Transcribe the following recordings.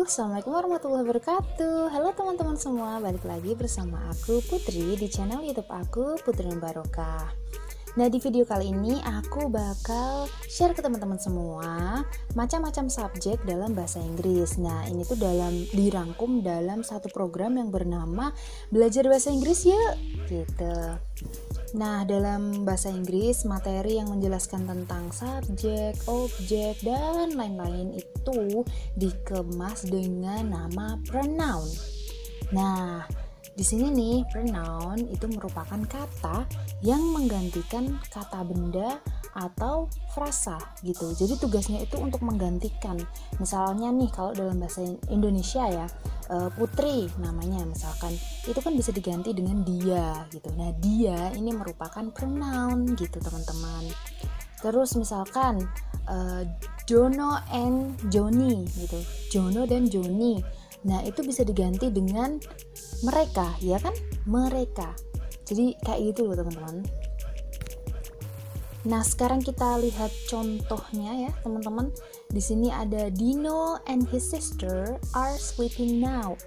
Assalamualaikum warahmatullahi wabarakatuh. Halo teman-teman semua, balik lagi bersama aku Putri di channel YouTube aku Putri Barokah. Nah, di video kali ini aku bakal share ke teman-teman semua macam-macam subjek dalam bahasa Inggris. Nah, ini tuh dirangkum dalam satu program yang bernama Belajar Bahasa Inggris Yuk gitu. Nah, dalam bahasa Inggris, materi yang menjelaskan tentang subjek, objek, dan lain-lain itu dikemas dengan nama pronoun. Nah, di sini nih, pronoun itu merupakan kata yang menggantikan kata benda atau frasa gitu. Jadi tugasnya itu untuk menggantikan. Misalnya nih, kalau dalam bahasa Indonesia ya, Putri namanya misalkan, itu kan bisa diganti dengan dia gitu. Nah, dia ini merupakan pronoun gitu teman-teman. Terus misalkan Jono and Joni gitu, Jono dan Joni. Nah, itu bisa diganti dengan mereka, ya kan? Mereka. Jadi kayak gitu loh teman-teman. Nah, sekarang kita lihat contohnya ya, teman-teman. Di sini ada Dino and his sister are sleeping now.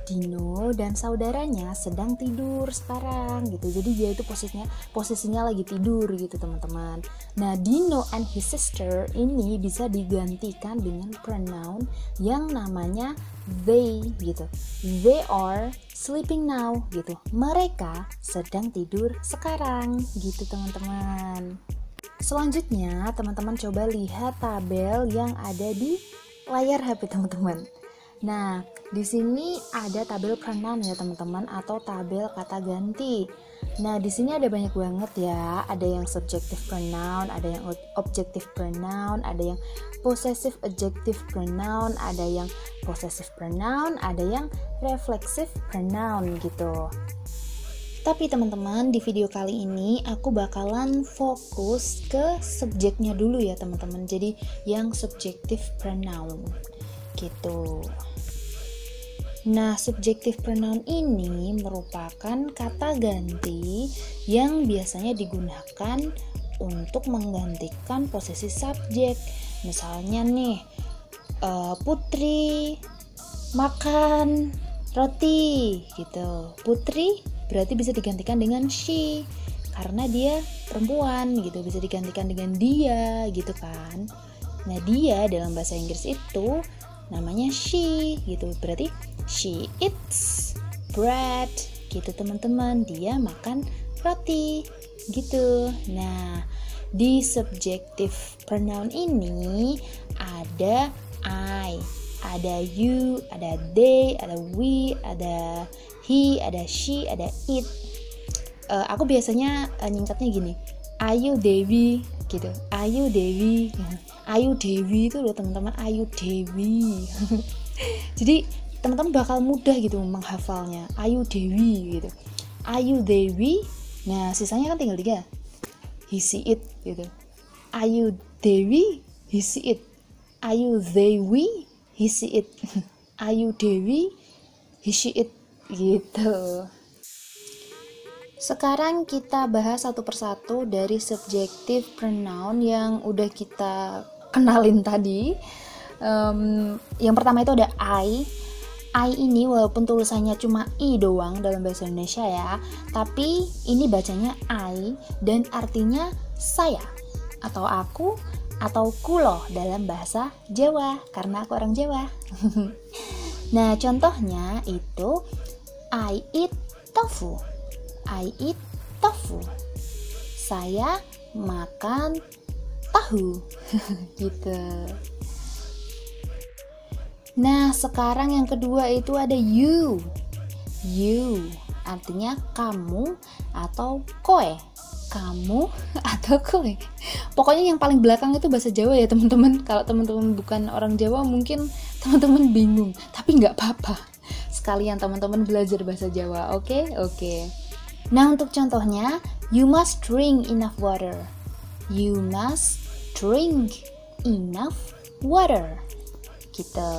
Dino dan saudaranya sedang tidur sekarang gitu. Jadi dia itu posisinya lagi tidur gitu, teman-teman. Nah, Dino and his sister ini bisa digantikan dengan pronoun yang namanya they gitu. They are sleeping now gitu. Mereka sedang tidur sekarang gitu, teman-teman. Selanjutnya, teman-teman coba lihat tabel yang ada di layar HP teman-teman. Nah, di sini ada tabel pronoun ya teman-teman, atau tabel kata ganti. Nah, di sini ada banyak banget ya. Ada yang subjective pronoun, ada yang objective pronoun, ada yang possessive adjective pronoun, ada yang possessive pronoun, ada yang reflexive pronoun gitu. Tapi teman-teman, di video kali ini aku bakalan fokus ke subjeknya dulu ya teman-teman. Jadi yang subjective pronoun gitu. Nah, subjective pronoun ini merupakan kata ganti yang biasanya digunakan untuk menggantikan posisi subjek. Misalnya nih, Putri makan roti gitu. Putri berarti bisa digantikan dengan she karena dia perempuan gitu, bisa digantikan dengan dia gitu kan. Nah, dia dalam bahasa Inggris itu namanya she gitu, berarti she eats bread gitu teman-teman, dia makan roti gitu. Nah, di subjective pronoun ini ada I, ada you, ada they, ada we, ada he, ada she, ada it. Aku biasanya nyingkatnya gini, Ayu Dewi gitu, Ayu Dewi, Ayu Dewi itu loh teman-teman, Ayu Dewi. Jadi teman-teman bakal mudah gitu menghafalnya, Ayu Dewi gitu, Ayu Dewi. Nah, sisanya kan tinggal 3, he, she, it gitu. Ayu Dewi, he, she, it. Ayu Dewi, he, she, it. Ayu Dewi, he, she, it gitu. Sekarang kita bahas satu persatu dari subjective pronoun yang udah kita kenalin tadi. Yang pertama itu ada I. I ini walaupun tulisannya cuma I doang dalam bahasa Indonesia ya, tapi ini bacanya I dan artinya saya atau aku atau kulo dalam bahasa Jawa karena aku orang Jawa. Nah, contohnya itu I eat tofu. I eat tofu. Saya makan tahu. Gitu. Nah, sekarang yang kedua itu ada you. You artinya kamu atau koe. Kamu atau koe. Pokoknya yang paling belakang itu bahasa Jawa ya teman-teman. Kalau teman-teman bukan orang Jawa mungkin teman-teman bingung, tapi nggak apa-apa. Sekalian teman-teman belajar bahasa Jawa, oke? Nah, untuk contohnya, you must drink enough water. You must drink enough water. Gitu.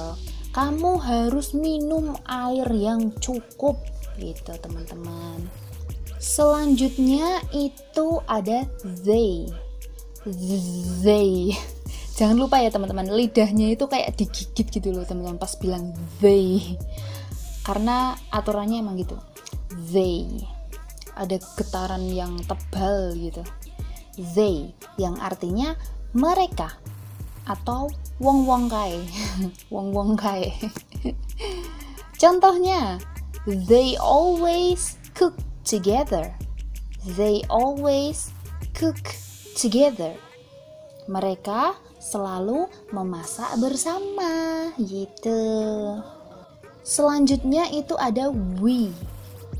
Kamu harus minum air yang cukup gitu, teman-teman. Selanjutnya itu ada they. Jangan lupa ya teman-teman, lidahnya itu kayak digigit gitu loh teman-teman pas bilang they. Karena aturannya emang gitu. They. Ada getaran yang tebal gitu. They yang artinya mereka atau wong-wong kae. Wong-wong kae. Contohnya, they always cook together. They always cook together. Mereka selalu memasak bersama gitu. Selanjutnya itu ada we.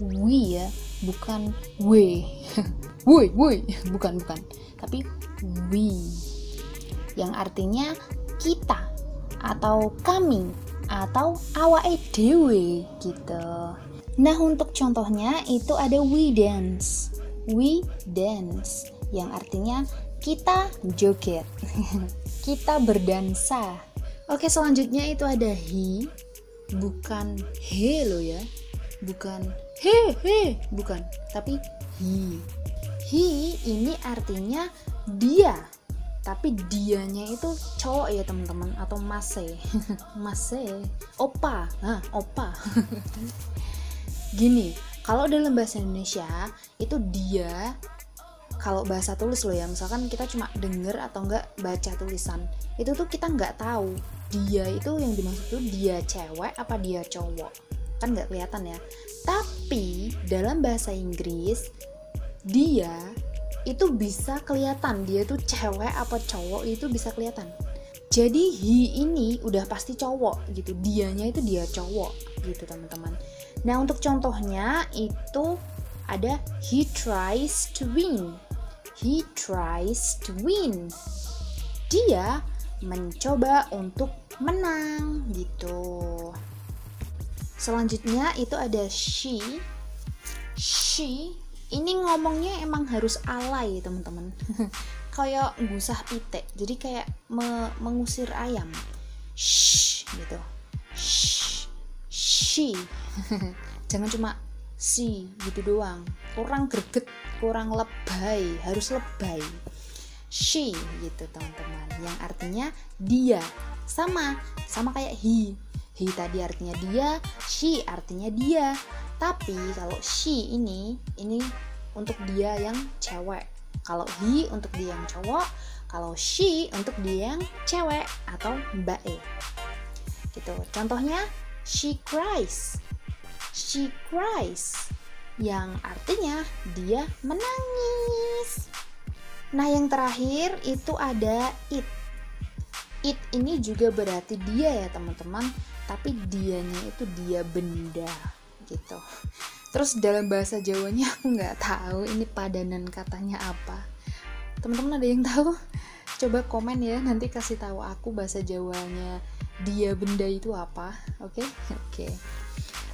We ya, bukan we. we, bukan. Tapi we. Yang artinya kita atau kami atau awake dhewe gitu. Nah, untuk contohnya itu ada we dance. We dance yang artinya kita joget. Kita berdansa. Oke, selanjutnya itu ada he, bukan he lo ya. Bukan he, bukan, tapi he. He ini artinya dia. Tapi dianya itu cowok ya teman-teman, atau mase. Mase, opa. Opa. Gini, kalau dalam bahasa Indonesia itu dia, kalau bahasa tulis loh ya, misalkan kita cuma denger atau enggak baca tulisan, itu tuh kita nggak tahu dia itu yang dimaksud tuh dia cewek apa dia cowok, kan nggak kelihatan ya. Tapi dalam bahasa Inggris dia itu bisa kelihatan, dia tuh cewek apa cowok itu bisa kelihatan. Jadi he ini udah pasti cowok gitu, dianya itu dia cowok gitu teman-teman. Nah, untuk contohnya itu ada he tries to win. He tries to win. Dia mencoba untuk menang gitu. Selanjutnya itu ada she. She ini ngomongnya emang harus alay teman-teman. Kayak gusah pitek, jadi kayak mengusir ayam. Shh gitu. Shh. She. Jangan cuma si gitu doang. Kurang greget, kurang lebay, harus lebay. She gitu teman-teman, yang artinya dia. Sama kayak he. He tadi artinya dia, she artinya dia. Tapi kalau she ini untuk dia yang cewek. Kalau he untuk dia yang cowok. Kalau she untuk dia yang cewek atau mbak gitu. Contohnya she cries. She cries yang artinya dia menangis. Nah, yang terakhir itu ada it. It ini juga berarti dia ya teman-teman, tapi dianya itu dia benda gitu. Terus dalam bahasa Jawanya aku nggak tahu ini padanan katanya apa. Teman-teman ada yang tahu? Coba komen ya, nanti kasih tahu aku bahasa Jawanya dia benda itu apa.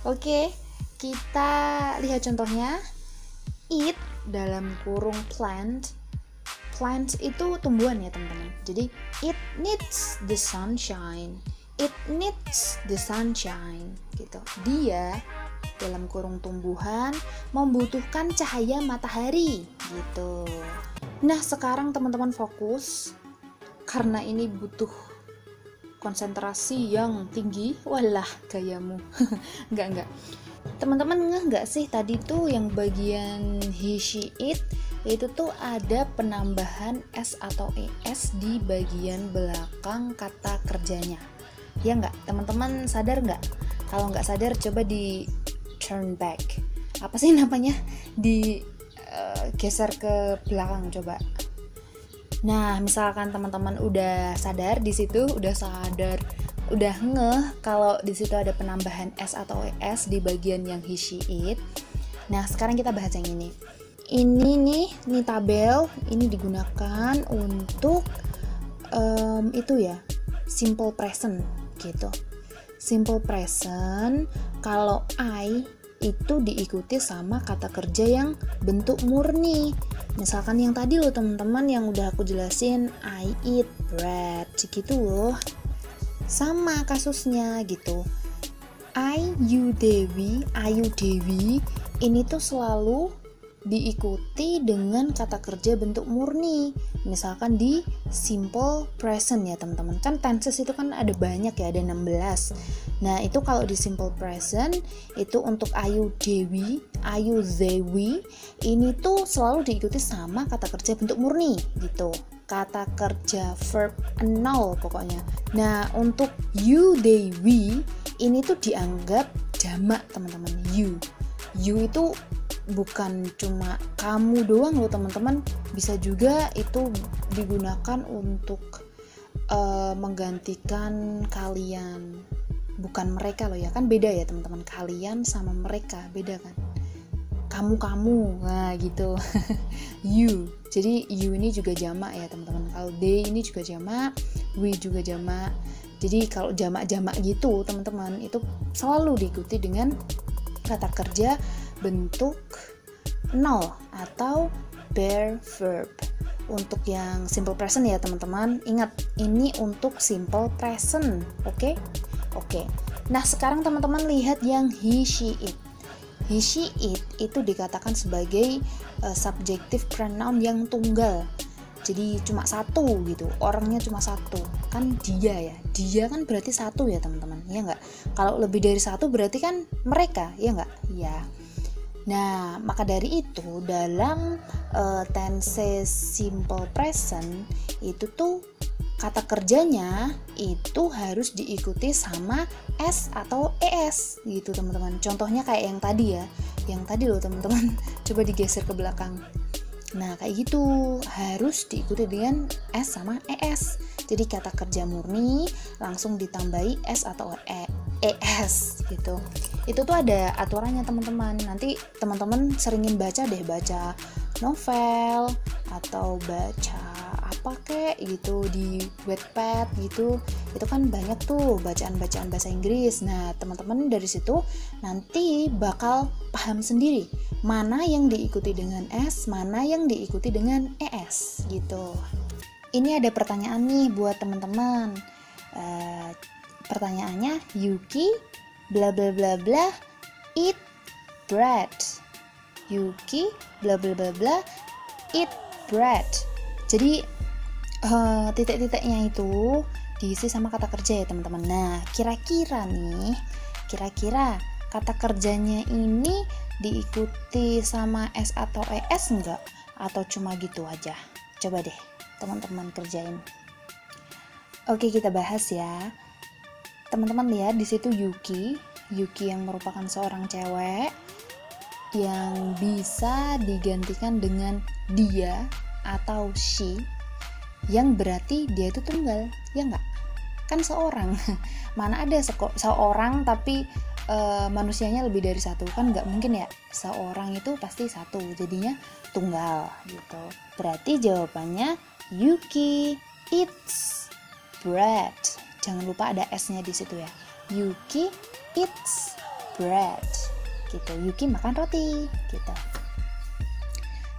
Oke, kita lihat contohnya. It dalam kurung plant. Plant itu tumbuhan ya teman-teman. Jadi it needs the sunshine. It needs the sunshine gitu. Dia dalam kurung tumbuhan membutuhkan cahaya matahari gitu. Nah, sekarang teman-teman fokus karena ini butuh konsentrasi yang tinggi. Walah gayamu. Enggak. Teman-teman ngeh nggak sih tadi tuh yang bagian he, she, it itu tuh ada penambahan s atau es di bagian belakang kata kerjanya. Ya nggak? Teman-teman sadar nggak? Kalau nggak sadar coba di turn back. Apa sih namanya? Geser ke belakang coba. Nah, misalkan teman-teman udah sadar di situ, udah ngeh kalau di situ ada penambahan s atau es di bagian yang he, she, it. Nah, sekarang kita bahas yang ini. Ini nih tabel ini digunakan untuk itu ya, simple present gitu. Simple present kalau I itu diikuti sama kata kerja yang bentuk murni. Misalkan yang tadi loh teman-teman yang udah aku jelasin, I eat bread gitu loh. Sama kasusnya gitu. Ayu Dewi ini tuh selalu diikuti dengan kata kerja bentuk murni. Misalkan di simple present ya teman-teman. Kan tenses itu kan ada banyak ya, ada 16. Nah, itu kalau di simple present itu untuk Ayu Dewi, Ayu Zewi, ini tuh selalu diikuti sama kata kerja bentuk murni gitu. Kata kerja verb 0 pokoknya. Nah, untuk you, they, we ini tuh dianggap jamak teman-teman. You itu bukan cuma kamu doang loh teman-teman, bisa juga itu digunakan untuk menggantikan kalian, bukan mereka loh ya, kan beda ya teman-teman, kalian sama mereka beda kan, kamu, nah gitu. You, jadi you ini juga jamak ya teman-teman, kalau they ini juga jamak, we juga jamak. Jadi kalau jamak-jamak gitu teman-teman itu selalu diikuti dengan kata kerja bentuk 0 atau bare verb. Untuk yang simple present ya teman-teman, ingat ini untuk simple present. Oke. Nah, sekarang teman-teman lihat yang he, she, it. He, she, it itu dikatakan sebagai subjective pronoun yang tunggal. Jadi cuma satu gitu, orangnya cuma satu. Kan dia ya, dia kan berarti satu ya teman-teman, ya nggak? Kalau lebih dari satu berarti kan mereka, ya nggak? Ya. Nah, maka dari itu dalam tense simple present itu tuh kata kerjanya itu harus diikuti sama s atau es gitu teman-teman. Contohnya kayak yang tadi ya, yang tadi loh teman-teman. Coba digeser ke belakang. Nah, kayak gitu harus diikuti dengan s sama es. Jadi kata kerja murni langsung ditambahi s atau es gitu. Itu tuh ada aturannya teman-teman. Nanti teman-teman seringin baca novel atau baca apa kek gitu di Wattpad gitu. Itu kan banyak tuh bacaan-bacaan bahasa Inggris. Nah, teman-teman dari situ nanti bakal paham sendiri mana yang diikuti dengan S, mana yang diikuti dengan ES gitu. Ini ada pertanyaan nih buat teman-teman. Pertanyaannya, Yuki bla bla bla bla eat bread. Yuki bla bla bla bla eat bread. Jadi titik-titiknya itu diisi sama kata kerja ya teman-teman. Nah, kira-kira kata kerjanya ini diikuti sama S atau ES enggak? Atau cuma gitu aja? Coba deh teman-teman kerjain. Oke, kita bahas ya. Teman-teman lihat di situ Yuki yang merupakan seorang cewek yang bisa digantikan dengan dia atau she, yang berarti dia itu tunggal, ya enggak? Kan seorang. Mana ada seorang tapi manusianya lebih dari satu, kan nggak mungkin ya. Seorang itu pasti satu, jadinya tunggal gitu. Berarti jawabannya Yuki eats bread. Jangan lupa ada s-nya di situ ya. Yuki eats bread gitu. Yuki makan roti gitu.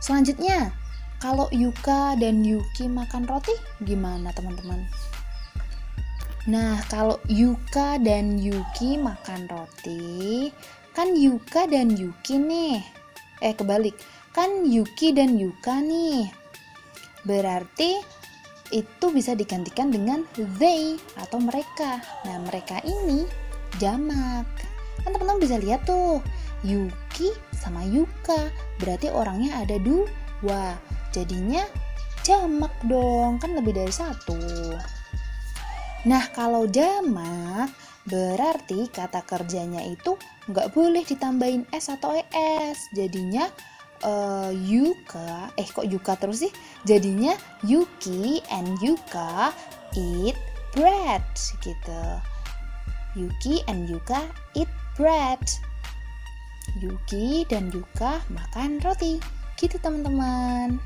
Selanjutnya, kalau Yuka dan Yuki makan roti gimana teman-teman? Nah, kalau Yuka dan Yuki makan roti, kan Yuka dan Yuki nih. Kebalik. Kan Yuki dan Yuka nih. Berarti itu bisa digantikan dengan they atau mereka. Nah, mereka ini jamak. Kan teman-teman bisa lihat tuh, Yuki sama Yuka. Berarti orangnya ada 2. Jadinya jamak dong, kan lebih dari 1. Nah, kalau jamak berarti kata kerjanya itu nggak boleh ditambahin s atau es. Jadinya Yuka, kok Yuka terus sih? Jadinya Yuki and Yuka eat bread gitu. Yuki and Yuka eat bread. Yuki dan Yuka makan roti. Gitu teman-teman.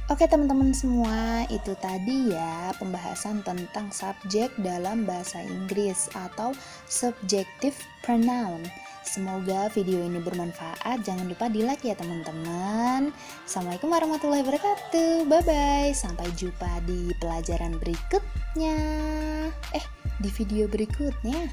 Oke teman-teman semua, itu tadi ya pembahasan tentang subjek dalam bahasa Inggris atau subjective pronoun. Semoga video ini bermanfaat. Jangan lupa di like ya teman-teman. Assalamualaikum warahmatullahi wabarakatuh. Bye-bye. Sampai jumpa di pelajaran berikutnya. Di video berikutnya.